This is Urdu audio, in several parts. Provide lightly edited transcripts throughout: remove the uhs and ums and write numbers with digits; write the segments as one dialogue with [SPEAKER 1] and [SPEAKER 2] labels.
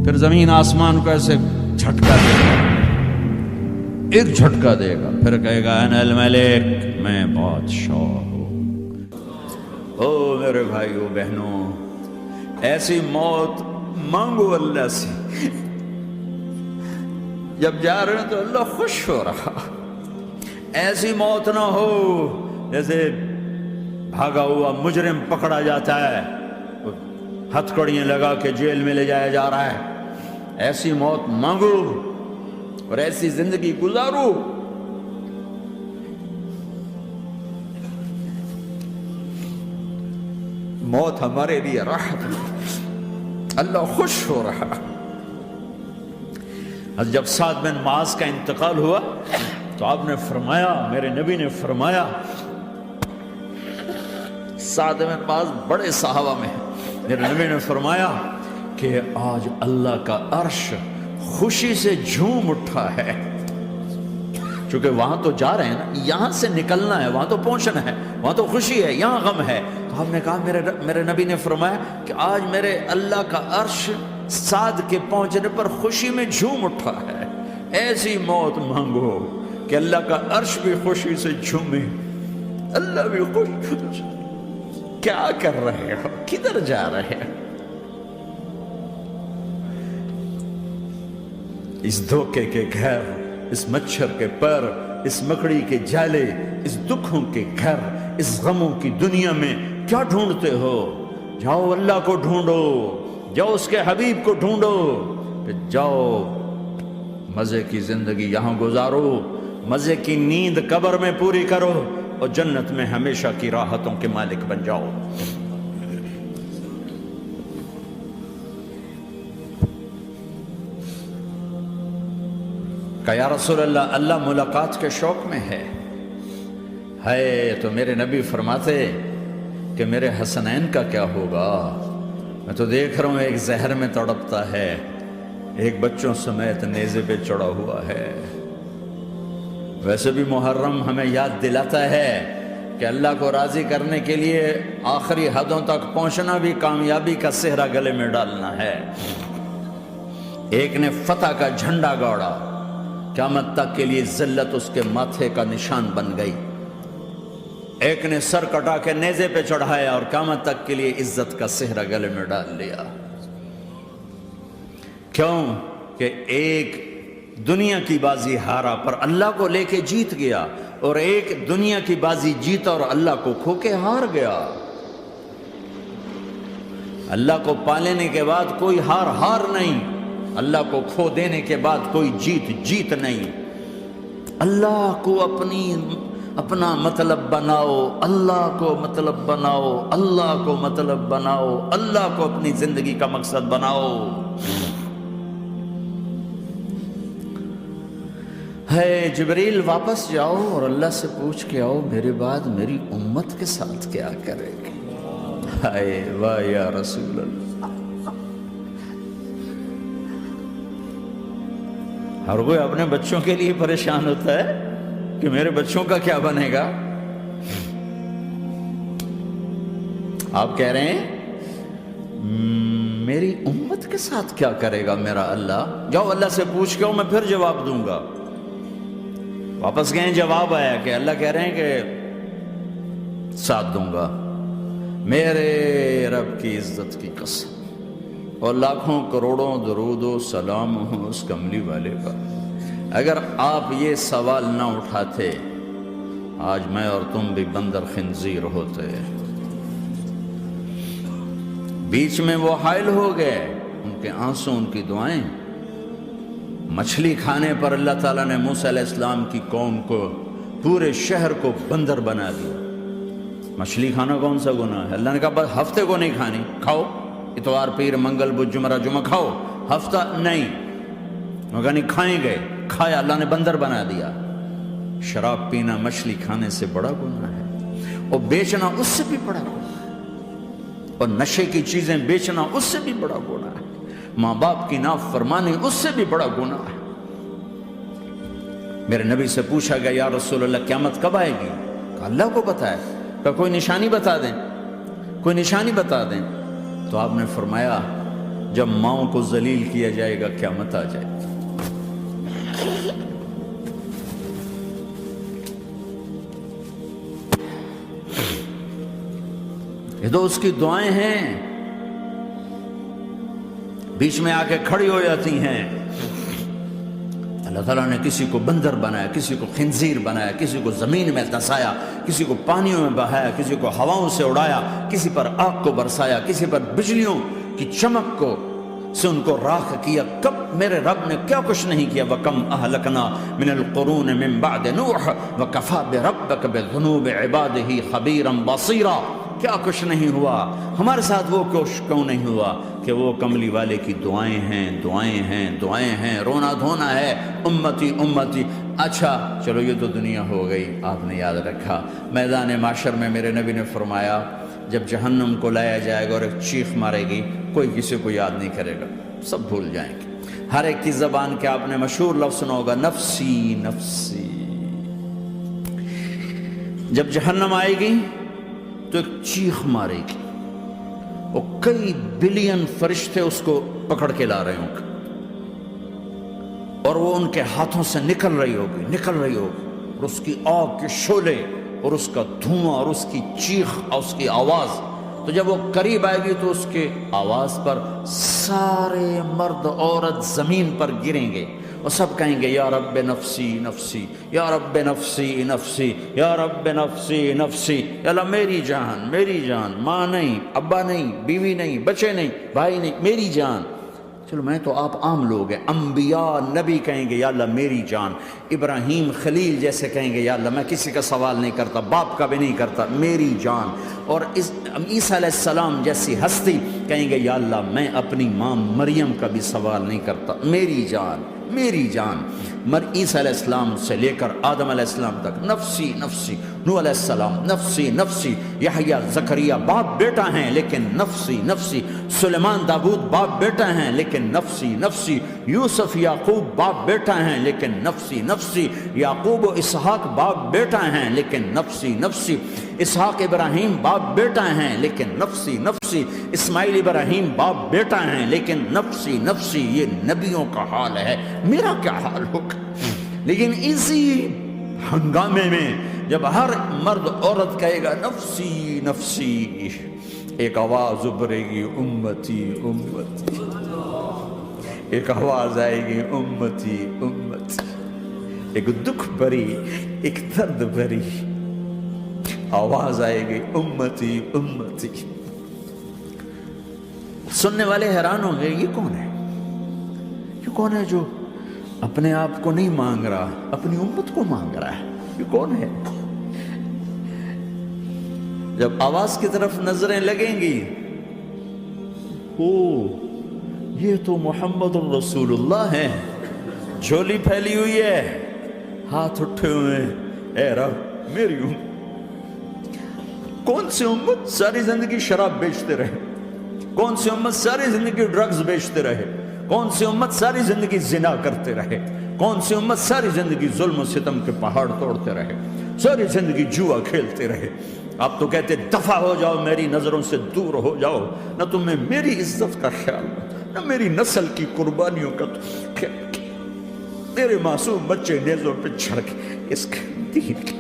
[SPEAKER 1] پھر زمین آسمان کو ایسے جھٹکا دے گا، ایک جھٹکا دے گا، پھر کہے گا انا الملک، میں بادشاہ ہوں۔ او میرے بھائیو بہنوں، ایسی موت مانگو اللہ سے، جب جا رہے ہیں تو اللہ خوش ہو رہا۔ ایسی موت نہ ہو جیسے بھاگا ہوا مجرم پکڑا جاتا ہے، ہتھکڑیاں لگا کے جیل میں لے جایا جا رہا ہے۔ ایسی موت مانگو اور ایسی زندگی گزارو۔ موت ہمارے لیے راحت ہے، اللہ خوش ہو رہا۔ جب سعد بن معاذ کا انتقال ہوا تو آپ نے فرمایا، میرے نبی نے فرمایا، سعد بن معاذ بڑے صحابہ میں ہیں، میرے نبی نے فرمایا کہ آج اللہ کا عرش خوشی سے جھوم اٹھا ہے، چونکہ وہاں تو جا رہے ہیں نا، یہاں سے نکلنا ہے، وہاں تو پہنچنا ہے، وہاں تو خوشی ہے، یہاں غم ہے۔ تو ہم نے کہا، میرے نبی نے فرمایا کہ آج میرے اللہ کا عرش سعد کے پہنچنے پر خوشی میں جھوم اٹھا ہے۔ ایسی موت مانگو کہ اللہ کا عرش بھی خوشی سے جھومے، اللہ بھی خوش۔ کیا کر رہے ہو؟ کدھر جا رہے ہو؟ اس دھوکے کے گھر، اس مچھر کے پر، اس مکڑی کے جالے، اس دکھوں کے گھر، اس غموں کی دنیا میں کیا ڈھونڈتے ہو؟ جاؤ اللہ کو ڈھونڈو، جاؤ اس کے حبیب کو ڈھونڈو، پھر جاؤ مزے کی زندگی یہاں گزارو، مزے کی نیند قبر میں پوری کرو، اور جنت میں ہمیشہ کی راحتوں کے مالک بن جاؤ۔ کہ یا رسول اللہ، اللہ ملاقات کے شوق میں ہے۔ تو میرے نبی فرماتے کہ میرے حسنین کا کیا ہوگا؟ میں تو دیکھ رہا ہوں ایک زہر میں تڑپتا ہے، ایک بچوں سمیت نیزے پہ چڑھا ہوا ہے۔ ویسے بھی محرم ہمیں یاد دلاتا ہے کہ اللہ کو راضی کرنے کے لیے آخری حدوں تک پہنچنا بھی کامیابی کا صحرا گلے میں ڈالنا ہے۔ ایک نے فتح کا جھنڈا گاڑا، قیامت تک کے لیے ذلت اس کے ماتھے کا نشان بن گئی۔ ایک نے سر کٹا کے نیزے پہ چڑھایا اور قیامت تک کے لیے عزت کا صحرا گلے میں ڈال لیا۔ کیوں کہ ایک دنیا کی بازی ہارا پر اللہ کو لے کے جیت گیا، اور ایک دنیا کی بازی جیتا اور اللہ کو کھو کے ہار گیا۔ اللہ کو پا لینے کے بعد کوئی ہار نہیں، اللہ کو کھو دینے کے بعد کوئی جیت نہیں۔ اللہ کو اپنا مطلب بناؤ، اللہ کو مطلب بناؤ، اللہ کو مطلب بناؤ، اللہ کو اپنی زندگی کا مقصد بناؤ۔ جبریل واپس جاؤ اور اللہ سے پوچھ کے آؤ، میرے بعد میری امت کے ساتھ کیا کرے گی؟ واہ یا رسول اللہ۔ ہر کوئی اپنے بچوں کے لیے پریشان ہوتا ہے کہ میرے بچوں کا کیا بنے گا۔ آپ کہہ رہے ہیں میری امت کے ساتھ کیا کرے گا میرا اللہ؟ جاؤ اللہ سے پوچھ کے آؤ، میں پھر جواب دوں گا۔ واپس گئے، جواب آیا کہ اللہ کہہ رہے ہیں کہ ساتھ دوں گا، میرے رب کی عزت کی قسم، اور لاکھوں کروڑوں درود و سلام ہوں اس کملی والے پر۔ اگر آپ یہ سوال نہ اٹھاتے، آج میں اور تم بھی بندر خنزیر ہوتے۔ بیچ میں وہ حائل ہو گئے، ان کے آنسو، ان کی دعائیں۔ مچھلی کھانے پر اللہ تعالیٰ نے موسیٰ علیہ السلام کی قوم کو، پورے شہر کو بندر بنا دیا۔ مچھلی کھانا کون سا گناہ ہے؟ اللہ نے کہا بس ہفتے کو نہیں کھانی، کھاؤ، اتوار پیر منگل بدھ جمعہ جمعہ کھاؤ، ہفتہ نہیں۔ مگر نہیں کھائیں گے، کھایا، اللہ نے بندر بنا دیا۔ شراب پینا مچھلی کھانے سے بڑا گناہ ہے، اور بیچنا اس سے بھی بڑا گناہ ہے، اور نشے کی چیزیں بیچنا اس سے بھی بڑا گناہ ہے، ماں باپ کی نافرمانی اس سے بھی بڑا گناہ ہے۔ میرے نبی سے پوچھا گیا یا رسول اللہ قیامت کب آئے گی؟ کہا اللہ کو پتہ ہے۔ کہا کوئی نشانی بتا دیں، کوئی نشانی بتا دیں۔ تو آپ نے فرمایا جب ماؤں کو ذلیل کیا جائے گا قیامت آ جائے گی۔ یہ تو اس کی دعائیں ہیں، بیچ میں آ کے کھڑی ہو جاتی ہیں۔ اللہ تعالیٰ نے کسی کو بندر بنایا، کسی کو خنزیر بنایا، کسی کو زمین میں دھسایا، کسی کو پانیوں میں بہایا، کسی کو ہواؤں سے اڑایا، کسی پر آگ کو برسایا، کسی پر بجلیوں کی چمک کو سے ان کو راکھ کیا۔ کب میرے رب نے کیا کچھ نہیں کیا۔ وَكَمْ أَهْلَكْنَا مِنَ الْقُرُونِ مِن بَعْدِ نُوحٍ وَكَفَى بِرَبِّكَ بِذُنُوبِ عِبَادِهِ خَبِيرًا بَصِيرًا۔ کیا کچھ نہیں ہوا ہمارے ساتھ، وہ کیوں نہیں ہوا کہ وہ کملی والے کی دعائیں ہیں، دعائیں ہیں، دعائیں ہیں، رونا دھونا ہے، امتی امتی۔ اچھا چلو یہ تو دنیا ہو گئی، آپ نے یاد رکھا میدان معاشر میں میرے نبی نے فرمایا جب جہنم کو لایا جائے گا اور ایک چیخ مارے گی، کوئی کسی کو یاد نہیں کرے گا، سب بھول جائیں گے۔ ہر ایک کی زبان کے آپ نے مشہور لفظ سنا ہوگا، نفسی نفسی۔ جب جہنم آئے گی تو ایک چیخ مارے گی، اور کئی بلین فرشتے اس کو پکڑ کے لا رہے ہوں گے، اور وہ ان کے ہاتھوں سے نکل رہی ہوگی، اور اس کی آگ کے شعلے اور اس کا دھواں اور اس کی چیخ اور اس کی آواز۔ تو جب وہ قریب آئے گی تو اس کے آواز پر سارے مرد عورت زمین پر گریں گے اور سب کہیں گے یا رب نفسی نفسی، یا رب نفسی نفسی، یا رب نفسی نفسی۔ یا اللہ میری جان، میری جان، ماں نہیں، ابا نہیں، بیوی نہیں، بچے نہیں، بھائی نہیں، میری جان۔ چلو میں تو آپ عام لوگ ہیں، انبیاء نبی کہیں گے یا اللہ میری جان، ابراہیم خلیل جیسے کہیں گے یا اللہ میں کسی کا سوال نہیں کرتا، باپ کا بھی نہیں کرتا، میری جان۔ اور عیسیٰ علیہ السلام جیسی ہستی کہیں گے یا اللہ میں اپنی ماں مریم کا بھی سوال نہیں کرتا، میری جان، میری جان۔ عیسیٰ علیہ السلام سے لے کر آدم علیہ السلام تک نفسی نفسی، نوح علیہ السلام نفسی نفسی، یحییٰ زکریا باپ بیٹا ہیں لیکن نفسی نفسی، سلیمان داؤد باپ بیٹا ہیں لیکن نفسی نفسی، یوسف یعقوب باپ بیٹا ہیں لیکن نفسی نفسی، یعقوب و اسحاق باپ بیٹا ہیں لیکن نفسی نفسی، اسحاق ابراہیم باپ بیٹا ہیں لیکن نفسی نفسی، اسماعیل ابراہیم باپ بیٹا ہیں لیکن نفسی نفسی۔ یہ نبیوں کا حال ہے، میرا کیا حال ہوگا؟ لیکن اسی ہنگامے میں جب ہر مرد عورت کہے گا نفسی نفسی، ایک آواز ابھرے گی امتی امتی، ایک آواز آئے گی امتی امتی، ایک دکھ بھری، ایک درد بھری آواز آئے گی امتی امتی۔ سننے والے حیران ہوں گے یہ کون ہے، یہ کون ہے جو اپنے آپ کو نہیں مانگ رہا، اپنی امت کو مانگ رہا ہے، یہ کون ہے؟ جب آواز کی طرف نظریں لگیں گی، او یہ تو محمد الرسول اللہ ہے، جھولی پھیلی ہوئی ہے، ہاتھ اٹھے ہوئے ہیں، اے رب میری امت۔ کون سی امت ساری زندگی شراب بیچتے رہے، کون سی امت ساری زندگی ڈرگز بیچتے رہے، کون سی امت ساری زندگی زنا کرتے رہے، کون سی امت ساری زندگی ظلم و ستم کے پہاڑ توڑتے رہے، ساری زندگی جوا کھیلتے رہے۔ آپ تو کہتے دفع ہو جاؤ، میری نظروں سے دور ہو جاؤ، نہ تمہیں میری عزت کا خیال، نہ میری نسل کی قربانیوں کا خیال، میرے معصوم بچے نیزوں پہ چڑھ کے اس دین کے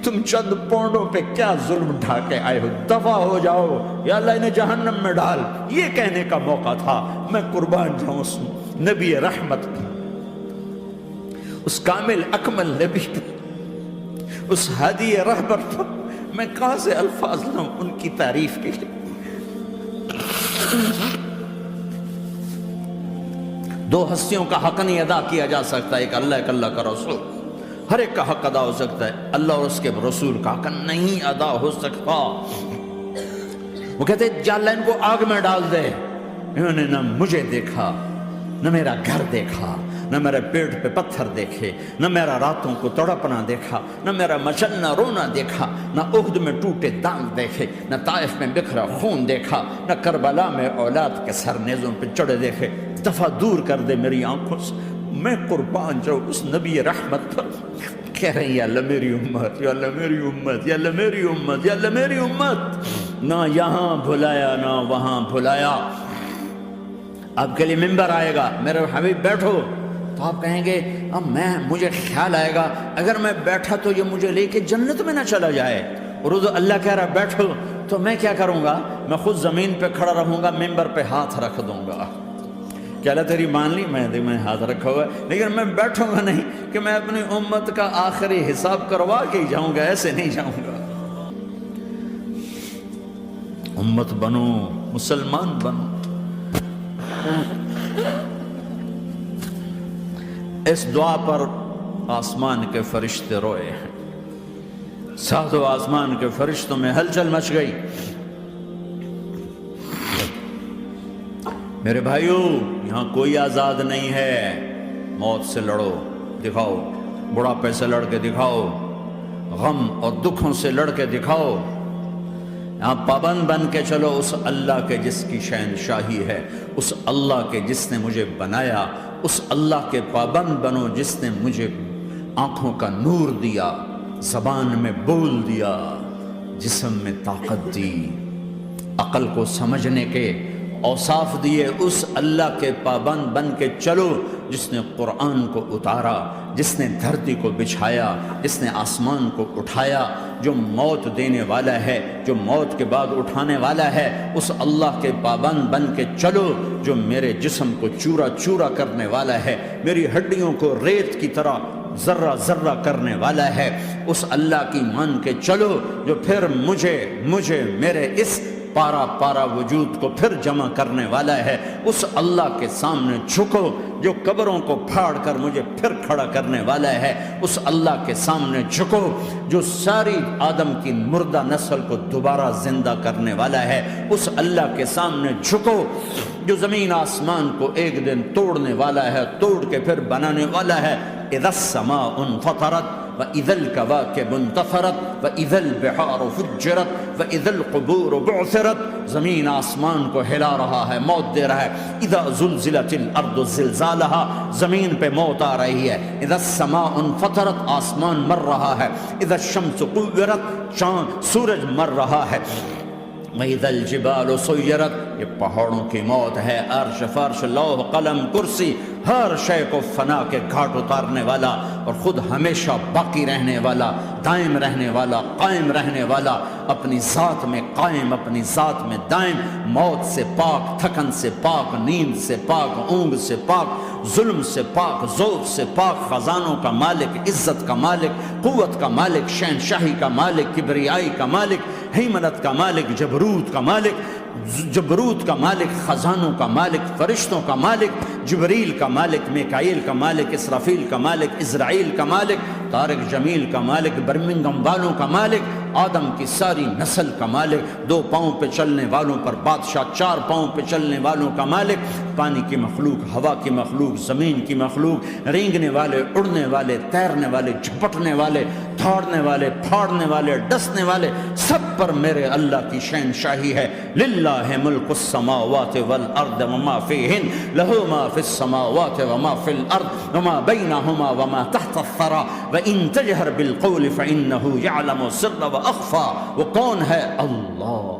[SPEAKER 1] تم چند پونڈوں پہ کیا ظلم ڈھا کے آئے ہو، دفع ہو جاؤ، یا اللہ انہیں جہنم میں ڈال۔ یہ کہنے کا موقع تھا، میں قربان جاؤں اس نبی رحمت پر، اس کامل اکمل نبی پر، اس ہادی رہبر پر میں کہاں سے الفاظ لاؤں ان کی تعریف کے لیے۔ دو ہستیوں کا حق نہیں ادا کیا جا سکتا، ایک اللہ، ایک اللہ کا رسول۔ ہر ایک کا حق ادا ہو سکتا ہے، اللہ اور اس کے رسول کا حق نہیں ادا ہو سکتا۔ وہ کہتے جا اللہ ان کو آگ میں ڈال دے۔ انہوں نے نہ مجھے دیکھا، نہ میرا گھر دیکھا، نہ میرے پیٹ پہ پتھر دیکھے، نہ میرا راتوں کو تڑپنا دیکھا، نہ میرا مچلنا رونا دیکھا، نہ احد میں ٹوٹے دانت دیکھے، نہ طائف میں بکھرا خون دیکھا، نہ کربلا میں اولاد کے سر نیزوں پہ چڑھے دیکھے۔ دفعہ دور کر دے میری آنکھوں سے، میں قربان جاؤں اس نبی رحمت پر۔ کہہ رہے ہیں یا اللہ میری امت، یا اللہ میری امت، یا اللہ میری امت، یا اللہ میری امت۔ نہ یہاں بھلایا نہ وہاں بھلایا، آپ کے لیے ممبر آئے گا، میرے حبیب بیٹھو، تو آپ کہیں گے اب مجھے خیال آئے گا اگر میں بیٹھا تو یہ مجھے لے کے جنت میں نہ چلا جائے، اور اللہ کہہ رہا بیٹھو، تو میں کیا کروں گا؟ میں خود زمین پہ کھڑا رہوں گا، ممبر پہ ہاتھ رکھ دوں گا کہ اللہ تیری مان لی، میں ہاتھ رکھا ہوا ہے، لیکن میں بیٹھوں گا نہیں کہ میں اپنی امت کا آخری حساب کروا کے ہی جاؤں گا، ایسے نہیں جاؤں گا۔ امت بنو، مسلمان بنو۔ اس دعا پر آسمان کے فرشتے روئے ہیں، ساتوں آسمان کے فرشتوں میں ہلچل مچ گئی۔ میرے بھائیو، یہاں کوئی آزاد نہیں ہے، موت سے لڑو، دکھاؤ، بڑھاپے سے لڑ کے دکھاؤ، غم اور دکھوں سے لڑ کے دکھاؤ، یہاں پابند بن کے چلو اس اللہ کے جس کی شہنشاہی ہے، اس اللہ کے جس نے مجھے بنایا، اس اللہ کے پابند بنو جس نے مجھے آنکھوں کا نور دیا، زبان میں بول دیا، جسم میں طاقت دی، عقل کو سمجھنے کے اوصاف دیے، اس اللہ کے پابند بن کے چلو جس نے قرآن کو اتارا، جس نے دھرتی کو بچھایا، جس نے آسمان کو اٹھایا، جو موت دینے والا ہے، جو موت کے بعد اٹھانے والا ہے، اس اللہ کے پابند بن کے چلو جو میرے جسم کو چورا چورا کرنے والا ہے، میری ہڈیوں کو ریت کی طرح ذرہ ذرہ کرنے والا ہے، اس اللہ کی مان کے چلو جو پھر مجھے میرے اس پارا پارا وجود کو پھر جمع کرنے والا ہے، اس اللہ کے سامنے جھکو جو قبروں کو پھاڑ کر مجھے پھر کھڑا کرنے والا ہے، اس اللہ کے سامنے جھکو جو ساری آدم کی مردہ نسل کو دوبارہ زندہ کرنے والا ہے، اس اللہ کے سامنے جھکو جو زمین آسمان کو ایک دن توڑنے والا ہے، توڑ کے پھر بنانے والا ہے۔ اذا السماء انفطرت وَإِذَا الْكَوَاكِبُ انتَثَرَتْ وَإِذَا الْبِحَارُ فُجِّرَتْ وَإِذَا الْقُبُورُ بُعْثِرَتْ، زمین آسمان کو ہلا رہا ہے، موت دے رہا ہے۔ اِذَا زُلْزِلَتِ الْأَرْضُ زِلْزَالَهَا، زمین پہ موت آ رہی ہے۔ اِذَا السَّمَاءُ انفطرت، آسمان مر رہا ہے۔ اِذَا الشَّمْسُ كُوِّرَتْ، چاند سورج مر رہا ہے۔ وَإِذَا الْجِبَالُ سُيِّرَتْ، یہ پہاڑوں کی موت ہے، عرش فرش لوح قلم کرسی، ہر شے کو فنا کے گھاٹ اتارنے والا اور خود ہمیشہ باقی رہنے والا، دائم رہنے والا، قائم رہنے والا، اپنی ذات میں قائم، اپنی ذات میں دائم، موت سے پاک، تھکن سے پاک، نیند سے پاک، اونگ سے پاک، ظلم سے پاک، ذوق سے پاک، خزانوں کا مالک، عزت کا مالک، قوت کا مالک، شہنشاہی کا مالک، کبریائی کا مالک، ہیمنت کا مالک، جبروت کا مالک، خزانوں کا مالک، فرشتوں کا مالک، جبریل کا مالک، میکائیل کا مالک، اسرافیل کا مالک، اسرائیل کا مالک، طارق جمیل کا مالک، برمنگم والوں کا مالک، آدم کی ساری نسل کا مالک، 2 پاؤں پہ چلنے والوں پر بادشاہ، 4 پاؤں پہ چلنے والوں کا مالک، پانی کی مخلوق، ہوا کی مخلوق، زمین کی مخلوق، رینگنے والے، اڑنے والے، تیرنے والے، جھپٹنے والے، دھاڑنے والے، پھاڑنے والے، ڈسنے والے، سب پر میرے اللہ کی شہنشاہی ہے۔ للہ ملک السماوات والارض وما فیہن، لہ ما فی السماوات وما فی الارض وما بینہما وما تحت الثری وان تجہر بالقول فانہ یعلم السر واخفی۔ وہ کون ہے؟ اللہ۔